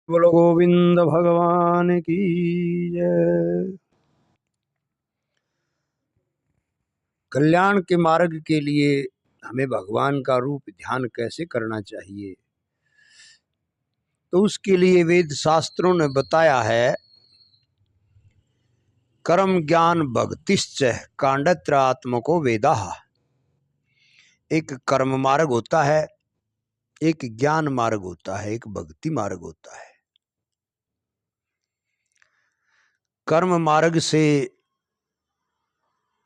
बोलो गोविंद भगवान की जय। कल्याण के मार्ग के लिए हमें भगवान का रूप ध्यान कैसे करना चाहिए, तो उसके लिए वेद शास्त्रों ने बताया है। कर्म ज्ञान भक्तिश्च कांडत्र आत्मको वेदाः। एक कर्म मार्ग होता है, एक ज्ञान मार्ग होता है, एक भक्ति मार्ग होता है। कर्म मार्ग से,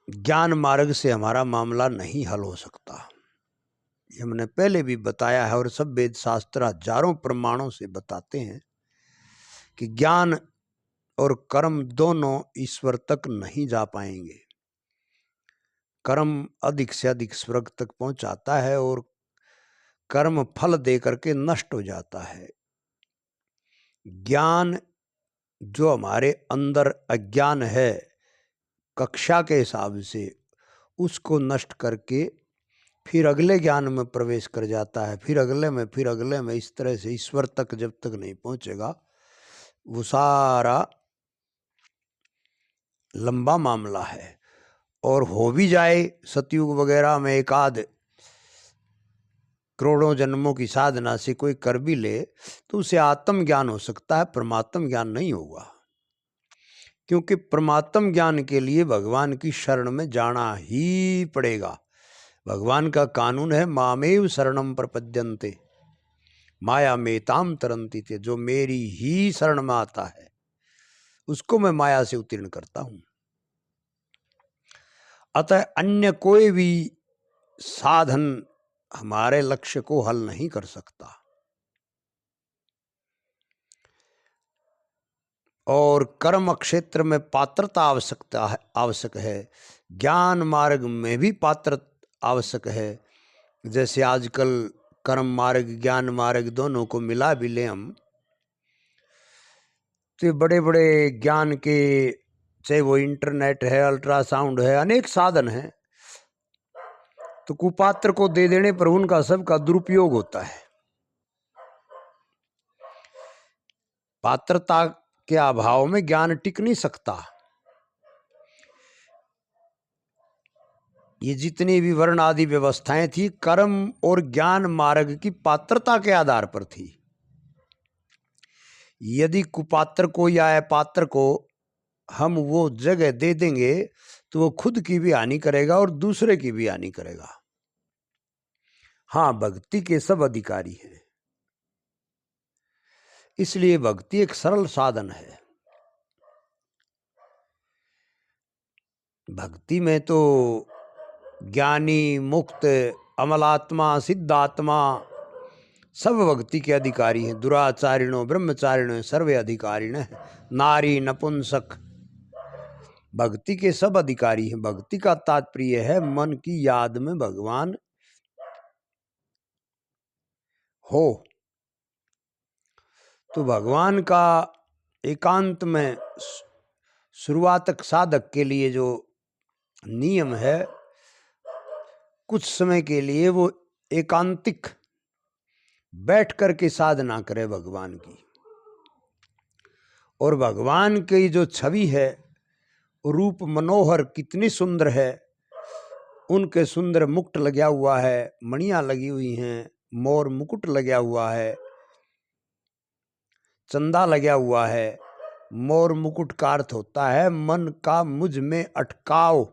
ज्ञान मार्ग से हमारा मामला नहीं हल हो सकता। हमने पहले भी बताया है और सब वेद शास्त्र हजारों प्रमाणों से बताते हैं कि ज्ञान और कर्म दोनों ईश्वर तक नहीं जा पाएंगे। कर्म अधिक से अधिक स्वर्ग तक पहुंचाता है और कर्म फल दे करके नष्ट हो जाता है। ज्ञान जो हमारे अंदर अज्ञान है कक्षा के हिसाब से, उसको नष्ट करके फिर अगले ज्ञान में प्रवेश कर जाता है, फिर अगले में, फिर अगले में। इस तरह से ईश्वर तक जब तक नहीं पहुंचेगा, वो सारा लंबा मामला है। और हो भी जाए सतयुग वगैरह में एक आध करोड़ों जन्मों की साधना से कोई कर भी ले, तो उसे आत्म ज्ञान हो सकता है, परमात्म ज्ञान नहीं होगा। क्योंकि परमात्म ज्ञान के लिए भगवान की शरण में जाना ही पड़ेगा। भगवान का कानून है, मामेव शरणम प्रपद्यन्ते माया मेताम तरंती थे। जो मेरी ही शरण में आता है उसको मैं माया से उत्तीर्ण करता हूं। अतः अन्य कोई भी साधन हमारे लक्ष्य को हल नहीं कर सकता। और कर्म क्षेत्र में पात्रता आवश्यक है। ज्ञान मार्ग में भी पात्र आवश्यक है। जैसे आजकल कर्म मार्ग ज्ञान मार्ग दोनों को मिला भी ले हम, तो बड़े बड़े ज्ञान के, चाहे वो इंटरनेट है, अल्ट्रासाउंड है, अनेक साधन हैं, तो कुपात्र को दे देने पर उनका सबका दुरुपयोग होता है। पात्रता के अभाव में ज्ञान टिक नहीं सकता। ये जितनी भी वर्ण आदि व्यवस्थाएं थी, कर्म और ज्ञान मार्ग की पात्रता के आधार पर थी। यदि कुपात्र को या अपात्र को हम वो जगह दे देंगे तो वो खुद की भी हानि करेगा और दूसरे की भी हानि करेगा। हाँ, भक्ति के सब अधिकारी हैं, इसलिए भक्ति एक सरल साधन है। भक्ति में तो ज्ञानी, मुक्त, अमलात्मा, सिद्धात्मा सब भक्ति के अधिकारी हैं। दुराचारिणो ब्रह्मचारिणो सर्वे अधिकारिण, नारी नपुंसक भक्ति के सब अधिकारी हैं। भक्ति का तात्पर्य है मन की याद में भगवान हो। तो भगवान का एकांत में शुरुआतक साधक के लिए जो नियम है, कुछ समय के लिए वो एकांतिक बैठ करके साधना करे भगवान की। और भगवान की जो छवि है, रूप मनोहर कितनी सुंदर है। उनके सुंदर मुकुट लगा हुआ है, मणियां लगी हुई हैं, मोर मुकुट लगा हुआ है, चंदा लगा हुआ है। मोर मुकुट का अर्थ होता है मन का मुझ में अटकाव।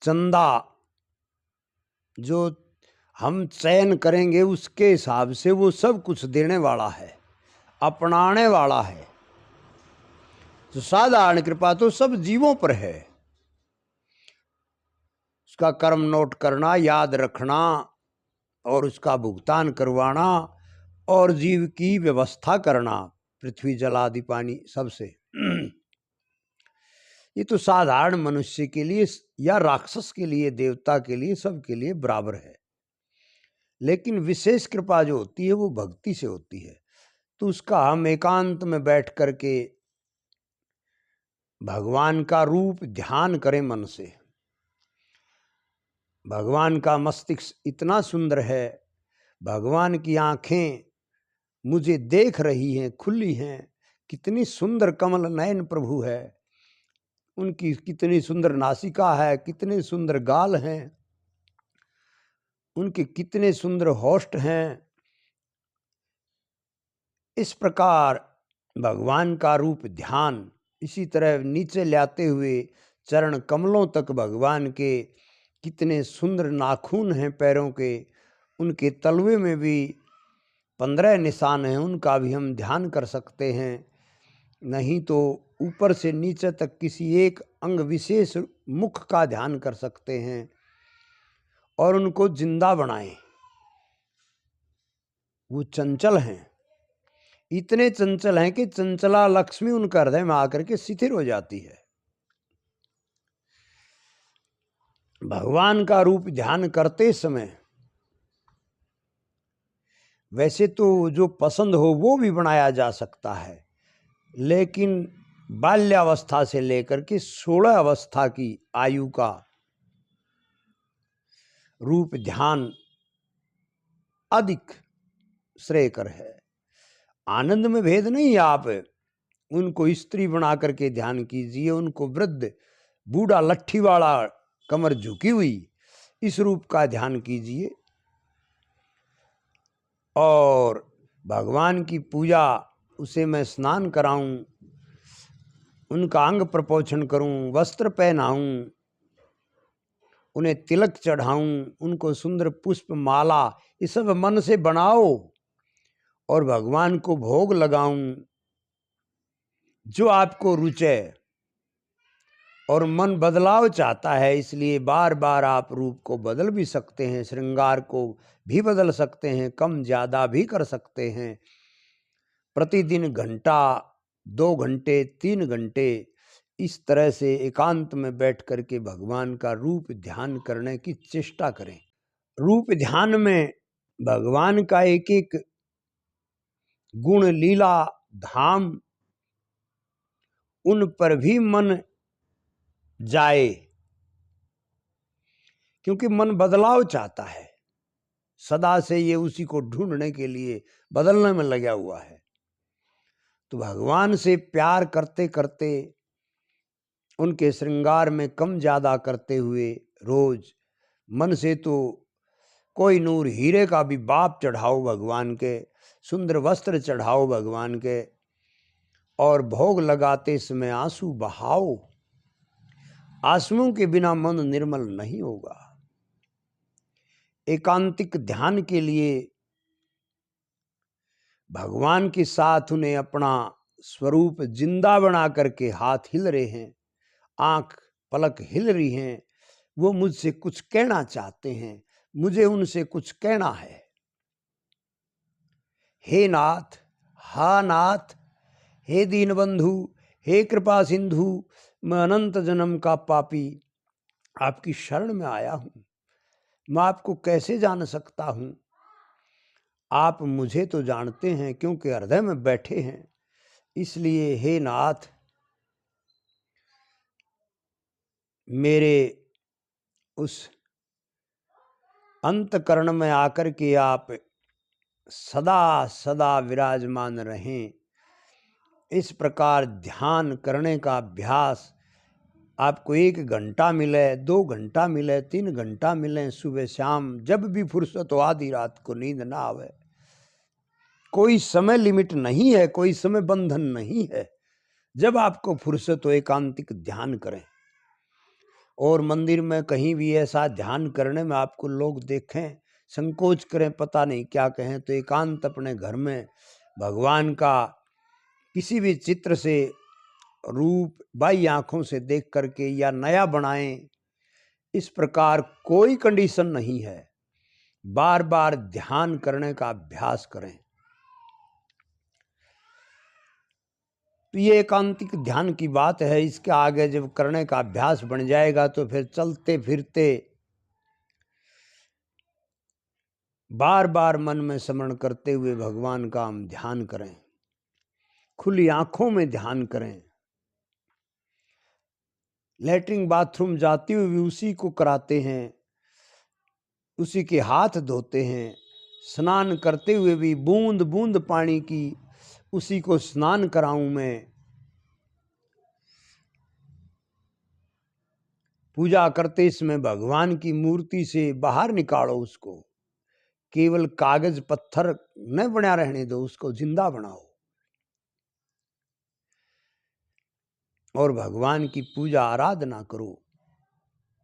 चंदा जो हम चयन करेंगे उसके हिसाब से वो सब कुछ देने वाला है, अपनाने वाला है। तो साधारण कृपा तो सब जीवों पर है। उसका कर्म नोट करना, याद रखना और उसका भुगतान करवाना और जीव की व्यवस्था करना, पृथ्वी जल आदि पानी सबसे। ये तो साधारण मनुष्य के लिए या राक्षस के लिए, देवता के लिए, सबके लिए बराबर है। लेकिन विशेष कृपा जो होती है वो भक्ति से होती है। तो उसका हम एकांत में बैठ करके भगवान का रूप ध्यान करें मन से। भगवान का मस्तिष्क इतना सुंदर है, भगवान की आंखें मुझे देख रही हैं, खुली हैं। कितनी सुंदर कमल नयन प्रभु है, उनकी कितनी सुंदर नासिका है, कितने सुंदर गाल हैं, उनके कितने सुंदर होष्ठ हैं। इस प्रकार भगवान का रूप ध्यान इसी तरह नीचे लाते हुए चरण कमलों तक भगवान के कितने सुंदर नाखून हैं पैरों के, उनके तलवे में भी 15 निशान हैं, उनका भी हम ध्यान कर सकते हैं। नहीं तो ऊपर से नीचे तक किसी एक अंग विशेष मुख का ध्यान कर सकते हैं और उनको जिंदा बनाएं। वो चंचल हैं, इतने चंचल हैं कि चंचला लक्ष्मी उनका हृदय में आकर के शिथिर हो जाती है। भगवान का रूप ध्यान करते समय वैसे तो जो पसंद हो वो भी बनाया जा सकता है, लेकिन बाल्यावस्था से लेकर के 16 अवस्था की आयु का रूप ध्यान अधिक श्रेयकर है। आनंद में भेद नहीं, आप उनको स्त्री बना करके ध्यान कीजिए, उनको वृद्ध बूढ़ा लट्ठी वाला कमर झुकी हुई इस रूप का ध्यान कीजिए और भगवान की पूजा, उसे मैं स्नान कराऊं, उनका अंग प्रपोषण करूं, वस्त्र पहनाऊं, उन्हें तिलक चढ़ाऊं, उनको सुंदर पुष्प माला ये सब मन से बनाओ और भगवान को भोग लगाऊं जो आपको रुचे। और मन बदलाव चाहता है, इसलिए बार बार आप रूप को बदल भी सकते हैं, श्रृंगार को भी बदल सकते हैं, कम ज़्यादा भी कर सकते हैं। प्रतिदिन घंटा, 2 घंटे, 3 घंटे इस तरह से एकांत में बैठ करके भगवान का रूप ध्यान करने की चेष्टा करें। रूप ध्यान में भगवान का एक एक गुण, लीला, धाम, उन पर भी मन जाए, क्योंकि मन बदलाव चाहता है, सदा से ये उसी को ढूंढने के लिए बदलने में लगा हुआ है। तो भगवान से प्यार करते करते, उनके श्रृंगार में कम ज्यादा करते हुए रोज मन से तो कोई नूर हीरे का भी बाप चढ़ाओ भगवान के, सुंदर वस्त्र चढ़ाओ भगवान के, और भोग लगाते समय आंसू बहाओ। आंसुओं के बिना मन निर्मल नहीं होगा। एकांतिक ध्यान के लिए भगवान के साथ उन्हें अपना स्वरूप जिंदा बना करके हाथ हिल रहे हैं, आंख पलक हिल रही हैं, वो मुझसे कुछ कहना चाहते हैं, मुझे उनसे कुछ कहना है। हे नाथ, हा नाथ, हे दीनबंधु, हे कृपा सिंधु, मैं अनंत जन्म का पापी आपकी शरण में आया हूं। मैं आपको कैसे जान सकता हूं? आप मुझे तो जानते हैं क्योंकि हृदय में बैठे हैं। इसलिए हे नाथ, मेरे उस अंतकरण में आकर के आप सदा सदा विराजमान रहें। इस प्रकार ध्यान करने का अभ्यास आपको 1 घंटा मिले, 2 घंटा मिले, 3 घंटा मिले, सुबह शाम जब भी फुर्सत हो, आधी रात को नींद ना आवे, कोई समय लिमिट नहीं है, कोई समय बंधन नहीं है। जब आपको फुर्सत हो एकांतिक ध्यान करें। और मंदिर में कहीं भी ऐसा ध्यान करने में आपको लोग देखें, संकोच करें, पता नहीं क्या कहें, तो एकांत अपने घर में भगवान का किसी भी चित्र से रूप बाई आंखों से देख करके या नया बनाएं। इस प्रकार कोई कंडीशन नहीं है, बार बार ध्यान करने का अभ्यास करें। तो ये एकांतिक ध्यान की बात है। इसके आगे जब करने का अभ्यास बन जाएगा तो फिर चलते फिरते बार बार मन में स्मरण करते हुए भगवान का हम ध्यान करें, खुली आंखों में ध्यान करें। लैट्रिन बाथरूम जाते हुए भी उसी को कराते हैं, उसी के हाथ धोते हैं, स्नान करते हुए भी बूंद बूंद पानी की उसी को स्नान कराऊं मैं। पूजा करते समय भगवान की मूर्ति से बाहर निकालो उसको, केवल कागज पत्थर न बना रहने दो, उसको जिंदा बनाओ और भगवान की पूजा आराधना करो।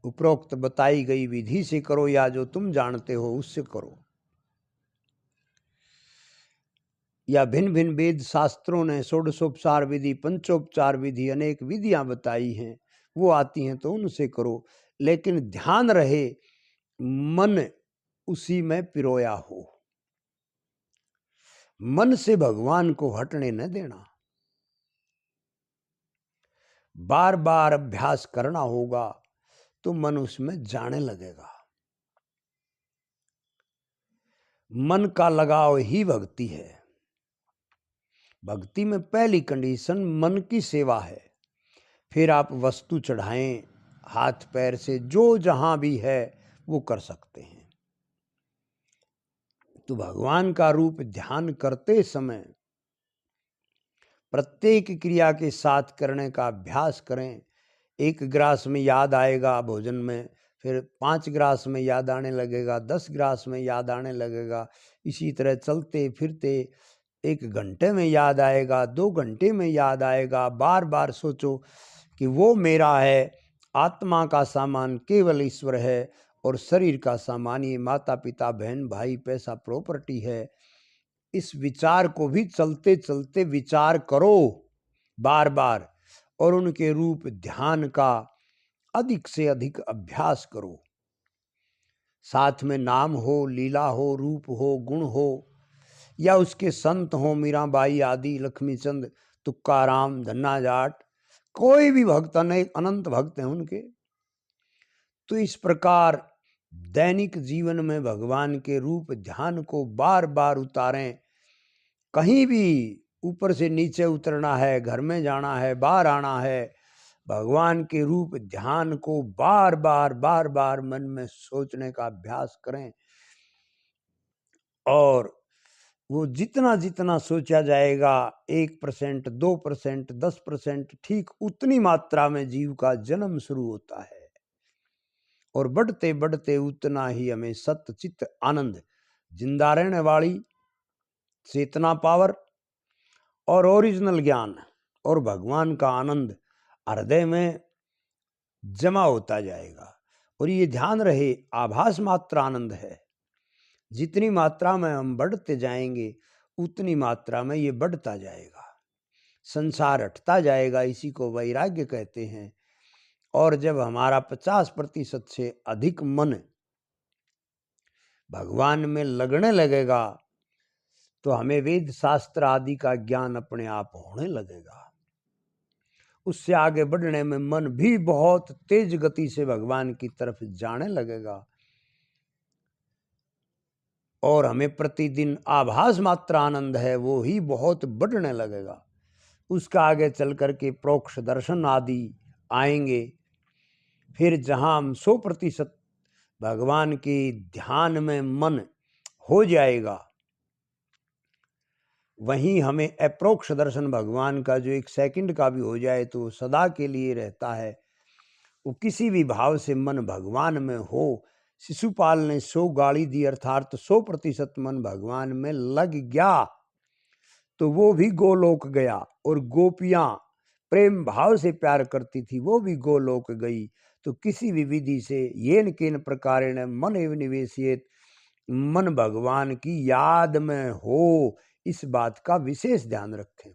उपरोक्त बताई गई विधि से करो या जो तुम जानते हो उससे करो, या भिन्न भिन्न वेद शास्त्रों ने षोडशोपचार विधि, पंचोपचार विधि, अनेक विधियां बताई हैं, वो आती हैं तो उनसे करो। लेकिन ध्यान रहे मन उसी में पिरोया हो, मन से भगवान को हटने न देना। बार बार अभ्यास करना होगा तो मन उसमें जाने लगेगा। मन का लगाव ही भक्ति है। भक्ति में पहली कंडीशन मन की सेवा है। फिर आप वस्तु चढ़ाएं, हाथ पैर से जो जहां भी है वो कर सकते हैं। तो भगवान का रूप ध्यान करते समय प्रत्येक क्रिया के साथ करने का अभ्यास करें। 1 गिलास में याद आएगा भोजन में, फिर 5 गिलास में याद आने लगेगा, 10 गिलास में याद आने लगेगा। इसी तरह चलते फिरते 1 घंटे में याद आएगा, 2 घंटे में याद आएगा। बार बार सोचो कि वो मेरा है, आत्मा का सामान केवल ईश्वर है और शरीर का सामान ये माता पिता बहन भाई पैसा प्रॉपर्टी है। इस विचार को भी चलते चलते विचार करो बार बार, और उनके रूप ध्यान का अधिक से अधिक अभ्यास करो। साथ में नाम हो, लीला हो, रूप हो, गुण हो, या उसके संत हो, मीराबाई आदि, लक्ष्मीचंद, तुक्काराम, धन्ना जाट, कोई भी भक्त, अनंत भक्त हैं उनके। तो इस प्रकार दैनिक जीवन में भगवान के रूप ध्यान को बार बार उतारें। कहीं भी ऊपर से नीचे उतरना है, घर में जाना है, बाहर आना है, भगवान के रूप ध्यान को बार बार मन में सोचने का अभ्यास करें। और वो जितना जितना सोचा जाएगा, 1%, 2%, 10%, ठीक उतनी मात्रा में जीव का जन्म शुरू होता है। और बढ़ते बढ़ते उतना ही हमें सत्य चित्त आनंद, जिंदा रहने वाली चेतना पावर और ओरिजिनल ज्ञान और भगवान का आनंद हृदय में जमा होता जाएगा। और ये ध्यान रहे, आभास मात्र आनंद है। जितनी मात्रा में हम बढ़ते जाएंगे उतनी मात्रा में ये बढ़ता जाएगा, संसार हटता जाएगा। इसी को वैराग्य कहते हैं। और जब हमारा 50% से अधिक मन भगवान में लगने लगेगा तो हमें वेद शास्त्र आदि का ज्ञान अपने आप होने लगेगा। उससे आगे बढ़ने में मन भी बहुत तेज गति से भगवान की तरफ जाने लगेगा और हमें प्रतिदिन आभास मात्र आनंद है वो ही बहुत बढ़ने लगेगा। उसका आगे चल करके प्रोक्ष दर्शन आदि आएंगे। फिर जहां हम 100% भगवान के ध्यान में मन हो जाएगा, वहीं हमें अप्रोक्ष दर्शन भगवान का जो 1 सेकंड का भी हो जाए तो सदा के लिए रहता है। वो किसी भी भाव से मन भगवान में हो। शिशुपाल ने 100 गाली दी, अर्थात 100% मन भगवान में लग गया तो वो भी गोलोक गया। और गोपियां प्रेम भाव से प्यार करती थी, वो भी गोलोक गई। तो किसी भी विधि से येन केन प्रकारेण मन एव निवेशयेत, मन भगवान की याद में हो, इस बात का विशेष ध्यान रखें।